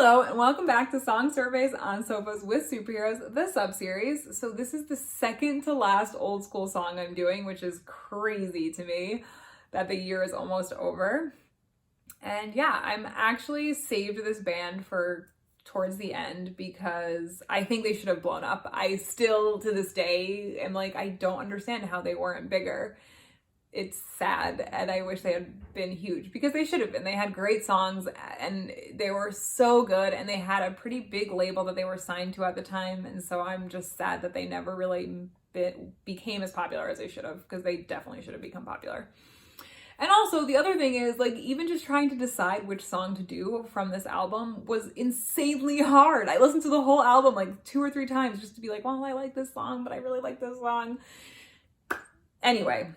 Hello and welcome back to Song Surveys on Sofas with Superheroes, the sub-series. So this is the second to last old school song I'm doing, which is crazy to me that the year is almost over. And yeah, I'm actually saved this band for towards the end because I think they should have blown up. I still to this day am like, I don't understand how they weren't bigger. It's sad, and I wish they had been huge because they should have been. They had great songs and they were so good, and they had a pretty big label that they were signed to at the time. And so I'm just sad that they never really became as popular as they should have, because they definitely should have become popular. And also the other thing is, like, even just trying to decide which song to do from this album was insanely hard. I listened to the whole album like 2 or 3 times just to be like, well, I like this song, but I really like this song. Anyway,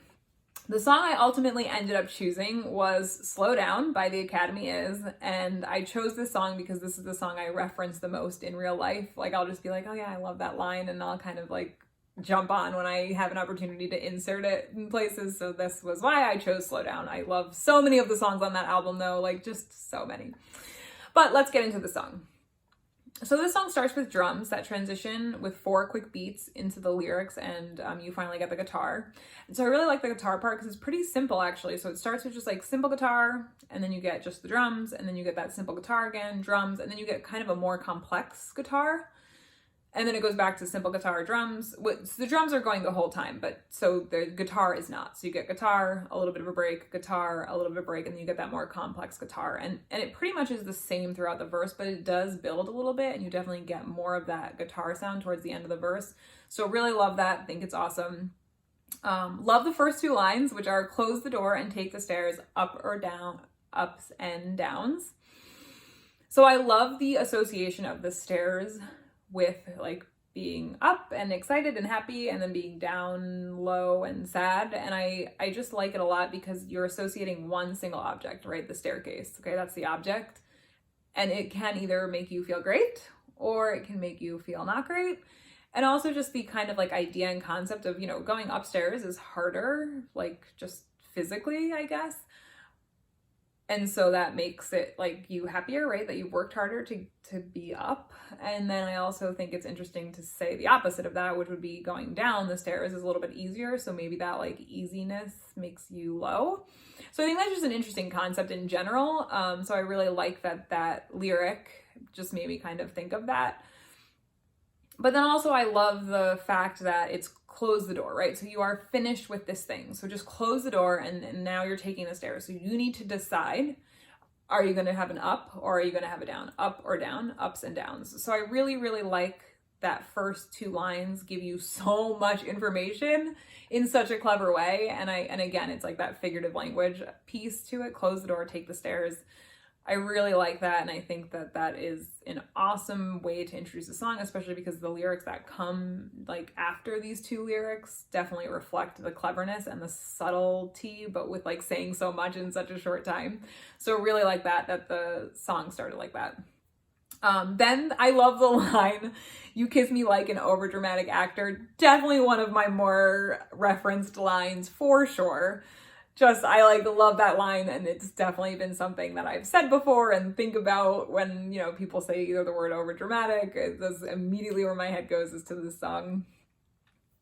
the song I ultimately ended up choosing was Slow Down by The Academy Is, and I chose this song because this is the song I reference the most in real life. Like, I'll just be like, oh yeah, I love that line, and I'll kind of like jump on when I have an opportunity to insert it in places. So this was why I chose Slow Down. I love so many of the songs on that album though, like just so many. But let's get into the song. So this song starts with drums that transition with 4 quick beats into the lyrics, and you finally get the guitar. And so I really like the guitar part because it's pretty simple actually. So it starts with just like simple guitar, and then you get just the drums, and then you get that simple guitar again, drums, and then you get kind of a more complex guitar. And then it goes back to simple guitar, drums. So the drums are going the whole time, but so the guitar is not. So you get guitar, a little bit of a break, guitar, a little bit of a break, and then you get that more complex guitar. And it pretty much is the same throughout the verse, but it does build a little bit, and you definitely get more of that guitar sound towards the end of the verse. So really love that. Think it's awesome. Love the first 2 lines, which are close the door and take the stairs up or down, ups and downs. So I love the association of the stairs with like being up and excited and happy, and then being down low and sad. And I just like it a lot because you're associating one single object, right? The staircase. Okay, that's the object. And it can either make you feel great or it can make you feel not great. And also just the kind of like idea and concept of, you know, going upstairs is harder, like just physically, I guess. And so that makes it like you happier, right? That you worked harder to be up. And then I also think it's interesting to say the opposite of that, which would be going down the stairs is a little bit easier. So maybe that like easiness makes you low. So I think that's just an interesting concept in general. So I really like that lyric just made me kind of think of that. But then also I love the fact that it's close the door, right? So you are finished with this thing. So just close the door, and now you're taking the stairs. So you need to decide, are you going to have an up or are you going to have a down? Up or down, ups and downs. So I really, really like that first 2 lines give you so much information in such a clever way. And again, it's like that figurative language piece to it. Close the door, take the stairs. I really like that, and I think that that is an awesome way to introduce a song, especially because the lyrics that come like after these 2 lyrics definitely reflect the cleverness and the subtlety, but with like saying so much in such a short time. So really like that the song started like that. Then I love the line, "You kiss me like an overdramatic actor." Definitely one of my more referenced lines for sure. Just, I like love that line, and it's definitely been something that I've said before and think about when, you know, people say either the word over dramatic. That's immediately where my head goes is to this song.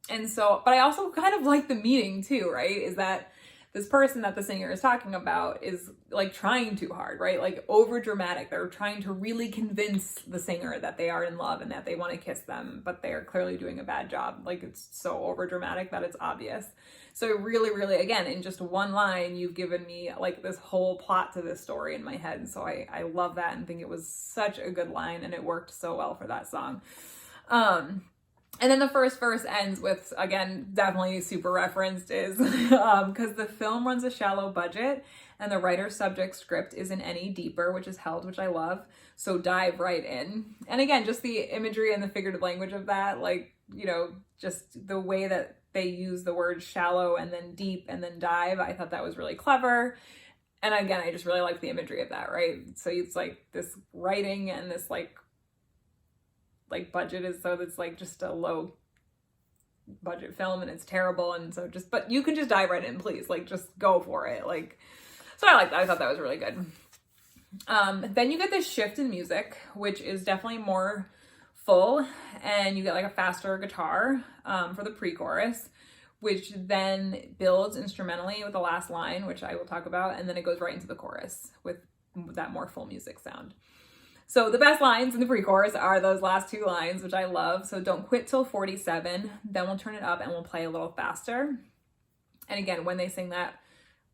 And so, but I also kind of like the meaning too, right? Is that this person that the singer is talking about is like trying too hard, right? Like over dramatic. They're trying to really convince the singer that they are in love and that they want to kiss them, but they're clearly doing a bad job. Like it's so over dramatic that it's obvious. So really, really, again, in just one line, you've given me like this whole plot to this story in my head. So I love that and think it was such a good line, and it worked so well for that song. And then the first verse ends with, again, definitely super referenced, is because the film runs a shallow budget and the writer's subject script isn't any deeper, which is held, which I love. So dive right in. And again, just the imagery and the figurative language of that, like, you know, just the way that they use the word shallow and then deep and then dive, I thought that was really clever. And again, I just really like the imagery of that, right? So it's like this writing and this like budget is, so it's like just a low budget film and it's terrible, and so just, but you can just dive right in, please, like just go for it. Like, so I like that. I thought that was really good. Then you get this shift in music, which is definitely more full, and you get like a faster guitar for the pre-chorus, which then builds instrumentally with the last line, which I will talk about, and then it goes right into the chorus with that more full music sound. So the best lines in the pre-chorus are those last two lines, which I love. So don't quit till 47, then we'll turn it up and we'll play a little faster. And again, when they sing that,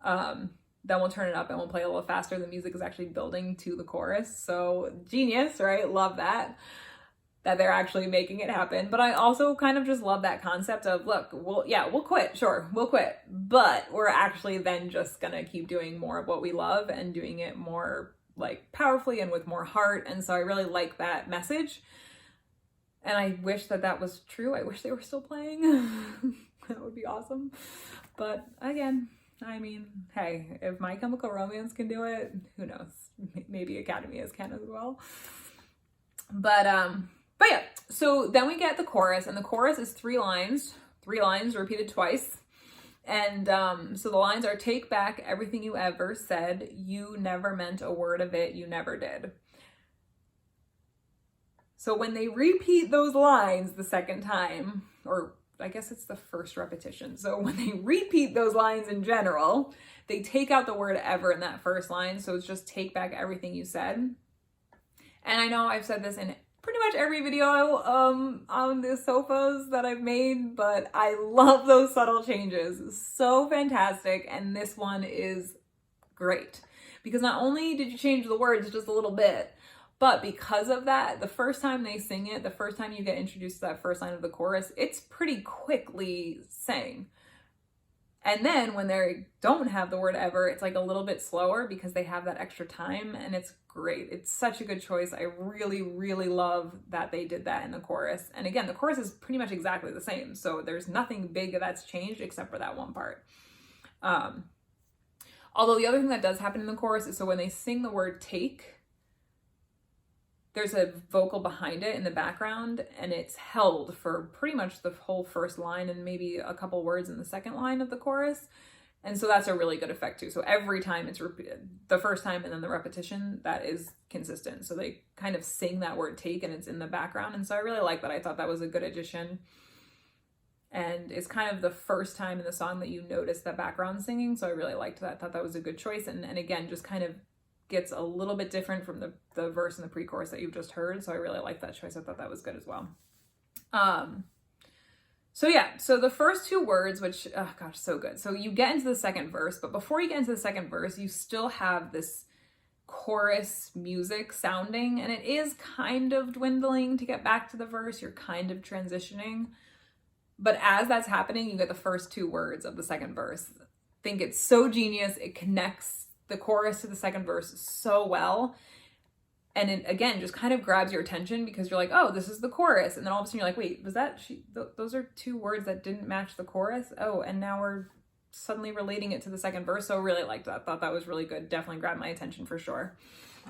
then we'll turn it up and we'll play a little faster, the music is actually building to the chorus. So genius, right? Love that they're actually making it happen. But I also kind of just love that concept of, look, we'll quit, sure, we'll quit, but we're actually then just gonna keep doing more of what we love and doing it more like powerfully and with more heart. And so I really like that message. And I wish that was true. I wish they were still playing. That would be awesome. But again, I mean, hey, if My Chemical Romance can do it, who knows? Maybe Academy can as well. But yeah, so then we get the chorus, and the chorus is 3 lines repeated twice. And so the lines are, take back everything you ever said, you never meant a word of it, you never did. So when they repeat those lines the second time, or I guess it's the first repetition. So when they repeat those lines in general, they take out the word ever in that first line. So it's just take back everything you said. And I know I've said this in pretty much every video on the sofas that I've made, but I love those subtle changes. So fantastic. And this one is great because not only did you change the words just a little bit, but because of that, the first time they sing it, the first time you get introduced to that first line of the chorus, it's pretty quickly sang. And then when they don't have the word ever, it's like a little bit slower because they have that extra time, and it's great. It's such a good choice. I really, really love that they did that in the chorus. And again, the chorus is pretty much exactly the same. So there's nothing big that's changed except for that one part. Although the other thing that does happen in the chorus is, so when they sing the word take, there's a vocal behind it in the background, and it's held for pretty much the whole first line and maybe a couple words in the second line of the chorus. And so that's a really good effect too. So every time it's repeated, the first time and then the repetition, that is consistent. So they kind of sing that word take and it's in the background. And so I really like that. I thought that was a good addition. And it's kind of the first time in the song that you notice that background singing. So I really liked that. I thought that was a good choice. And again, just kind of gets a little bit different from the verse and the pre-chorus that you've just heard. So I really like that choice. I thought that was good as well. So yeah, so the first 2 words, which, oh gosh, so good. So you get into the second verse, but before you get into the second verse, you still have this chorus music sounding, and it is kind of dwindling to get back to the verse. You're kind of transitioning. But as that's happening, you get the first 2 words of the second verse. I think it's so genius. It connects the chorus to the second verse so well. And it, again, just kind of grabs your attention because you're like, oh, this is the chorus. And then all of a sudden you're like, wait, was that those are 2 words that didn't match the chorus? Oh, and now we're suddenly relating it to the second verse. So really liked that. Thought that was really good. Definitely grabbed my attention for sure.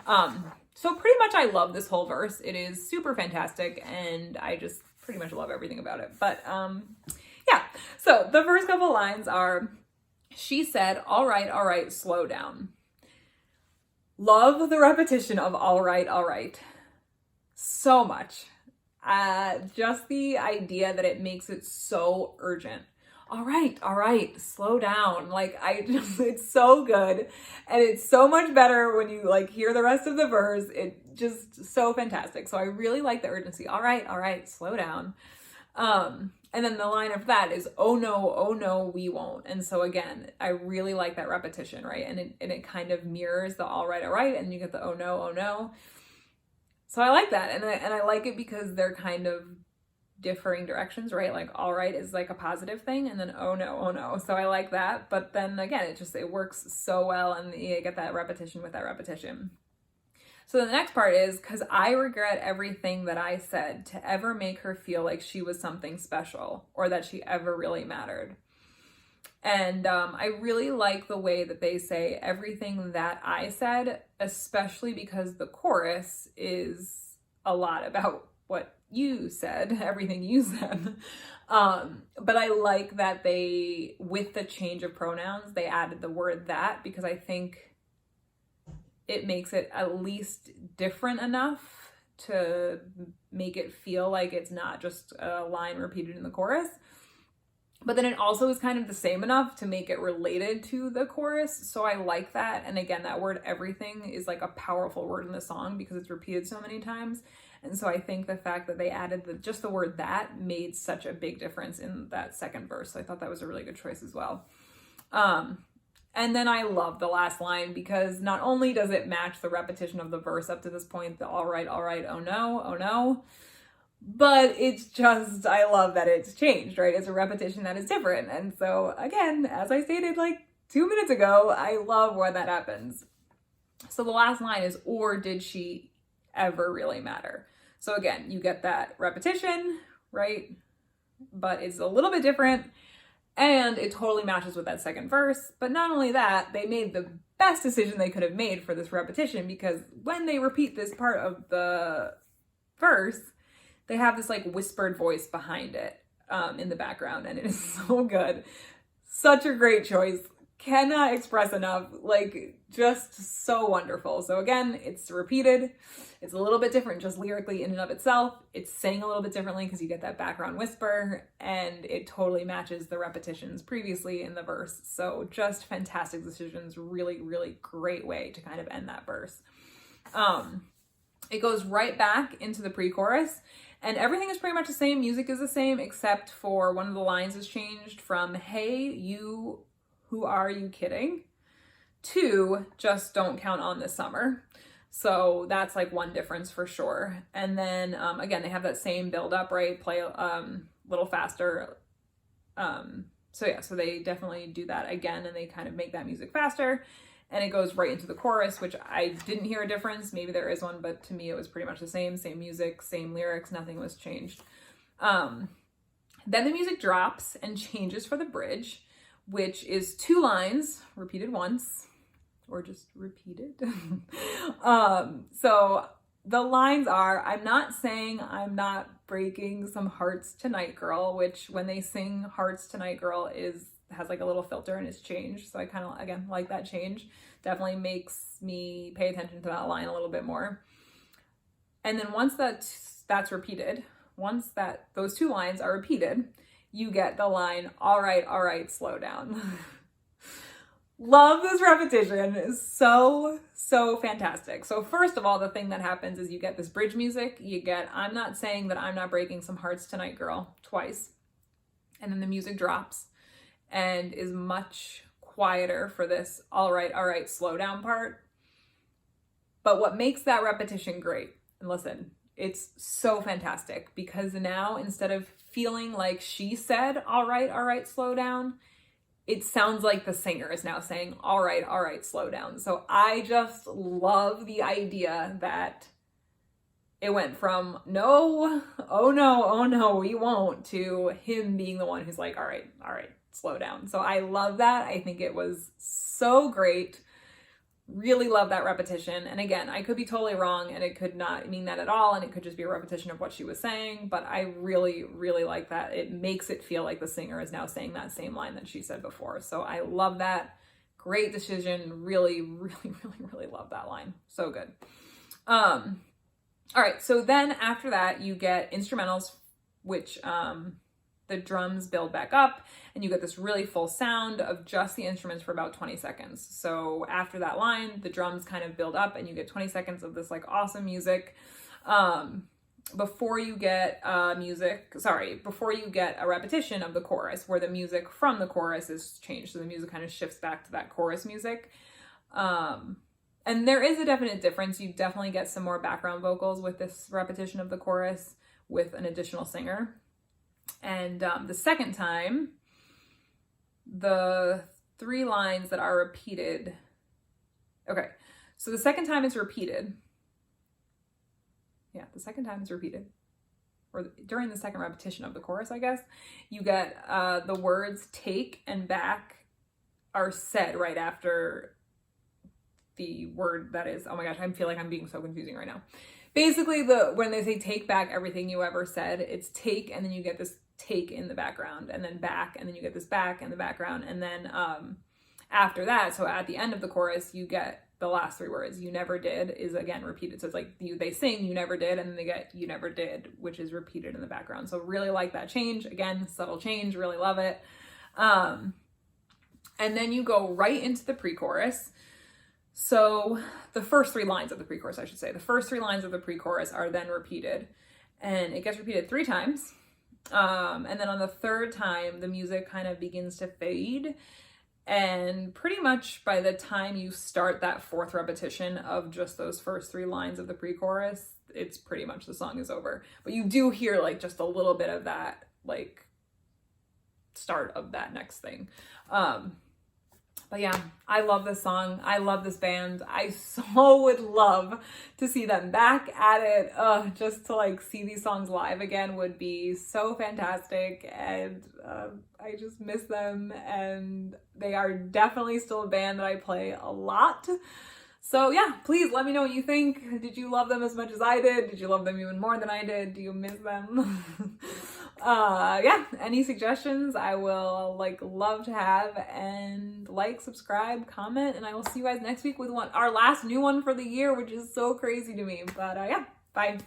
So pretty much I love this whole verse. It is super fantastic, and I just pretty much love everything about it. But yeah, so the first couple lines are, she said, all right, slow down. Love the repetition of all right. So much. Just the idea that it makes it so urgent. All right, slow down. Like, it's so good. And it's so much better when you like hear the rest of the verse. It just so fantastic. So I really like the urgency. All right, slow down. And then the line of that is, oh no, we won't. And so again, I really like that repetition, right? And it kind of mirrors the all right, and you get the oh no. So I like that. And I like it because they're kind of differing directions, right? Like all right is like a positive thing, and then oh no. So I like that. But then again, it works so well, and you get that repetition with that repetition. So the next part is, because I regret everything that I said to ever make her feel like she was something special or that she ever really mattered. And I really like the way that they say everything that I said, especially because the chorus is a lot about what you said, everything you said. But I like that they, with the change of pronouns, they added the word that, because I think it makes it at least different enough to make it feel like it's not just a line repeated in the chorus. But then it also is kind of the same enough to make it related to the chorus. So I like that. And again, that word everything is like a powerful word in the song because it's repeated so many times. And so I think the fact that they added just the word that made such a big difference in that second verse. So I thought that was a really good choice as well. And then I love the last line because not only does it match the repetition of the verse up to this point, the all right, oh no, but it's just, I love that it's changed, right? It's a repetition that is different. And so again, as I stated like 2 minutes ago, I love when that happens. So the last line is, or did she ever really matter? So again, you get that repetition, right? But it's a little bit different. And it totally matches with that second verse. But not only that, they made the best decision they could have made for this repetition, because when they repeat this part of the verse, they have this like whispered voice behind it in the background, and it is so good. Such a great choice. Cannot express enough. Like, just so wonderful. So again, it's repeated. It's a little bit different just lyrically in and of itself. It's sang a little bit differently because you get that background whisper, and it totally matches the repetitions previously in the verse. So just fantastic decisions. Really, really great way to kind of end that verse. It goes right back into the pre-chorus, and everything is pretty much the same. Music is the same, except for one of the lines is changed from, hey, you, who are you kidding? To just don't count on this summer. So that's like one difference for sure. And then again, they have that same build up, right? Play a little faster. So yeah, so they definitely do that again, and they kind of make that music faster, and it goes right into the chorus, which I didn't hear a difference. Maybe there is one, but to me it was pretty much the same music, same lyrics, nothing was changed. Then the music drops and changes for the bridge, which is 2 lines repeated once, or just repeated. So the lines are, I'm not saying I'm not breaking some hearts tonight, girl, which when they sing hearts tonight, girl has like a little filter and it's changed. So I kind of, again, like that change. Definitely makes me pay attention to that line a little bit more. And then once that's repeated, once those 2 lines are repeated, you get the line, all right, slow down. Love this repetition. It's so fantastic. So first of all, the thing that happens is you get this bridge music. You get, I'm not saying that I'm not breaking some hearts tonight, girl, twice. And then the music drops and is much quieter for this all right, slow down part. But what makes that repetition great, and listen, it's so fantastic, because now instead of feeling like she said, all right, slow down, it sounds like the singer is now saying, all right, slow down. So I just love the idea that it went from no, oh no, we won't, to him being the one who's like, all right, slow down. So I love that. I think it was so great. Really love that repetition. And again, I could be totally wrong, and it could not mean that at all, and it could just be a repetition of what she was saying, but I really, really like that. It makes it feel like the singer is now saying that same line that she said before. So I love that. Great decision. Really, really, really, really love that line. So good. All right, so then after that, you get instrumentals, which the drums build back up, and you get this really full sound of just the instruments for about 20 seconds. So after that line, the drums kind of build up, and you get 20 seconds of this like awesome music. Before you get before you get a repetition of the chorus, where the music from the chorus is changed. So the music kind of shifts back to that chorus music. And there is a definite difference. You definitely get some more background vocals with this repetition of the chorus with an additional singer. And the second time, the 3 lines that are repeated. Okay, so the second time it's repeated. Yeah, the second time it's repeated. Or during the second repetition of the chorus, I guess, you get the words take and back are said right after the word that is, oh my gosh, I feel like I'm being so confusing right now. Basically, when they say take back everything you ever said, it's take, and then you get this take in the background, and then back, and then you get this back in the background, and then after that, so at the end of the chorus, you get the last three words. You never did is again repeated. So it's like they sing you never did, and then they get you never did, which is repeated in the background. So really like that change. Again, subtle change, really love it. And then you go right into the pre-chorus. So the first three lines of the pre-chorus, I should say, the first three lines of the pre-chorus are then repeated, and it gets repeated 3 times. And then on the third time, the music kind of begins to fade. And pretty much by the time you start that fourth repetition of just those first 3 lines of the pre-chorus, it's pretty much the song is over. But you do hear like just a little bit of that, like start of that next thing. But yeah, I love this song. I love this band. I so would love to see them back at it. Just to like see these songs live again would be so fantastic. And I just miss them. And they are definitely still a band that I play a lot. So yeah, please let me know what you think. Did you love them as much as I did? Did you love them even more than I did? Do you miss them? Yeah, any suggestions I will love to have, and subscribe, comment, and I will see you guys next week with our last new one for the year, which is so crazy to me. But yeah, bye.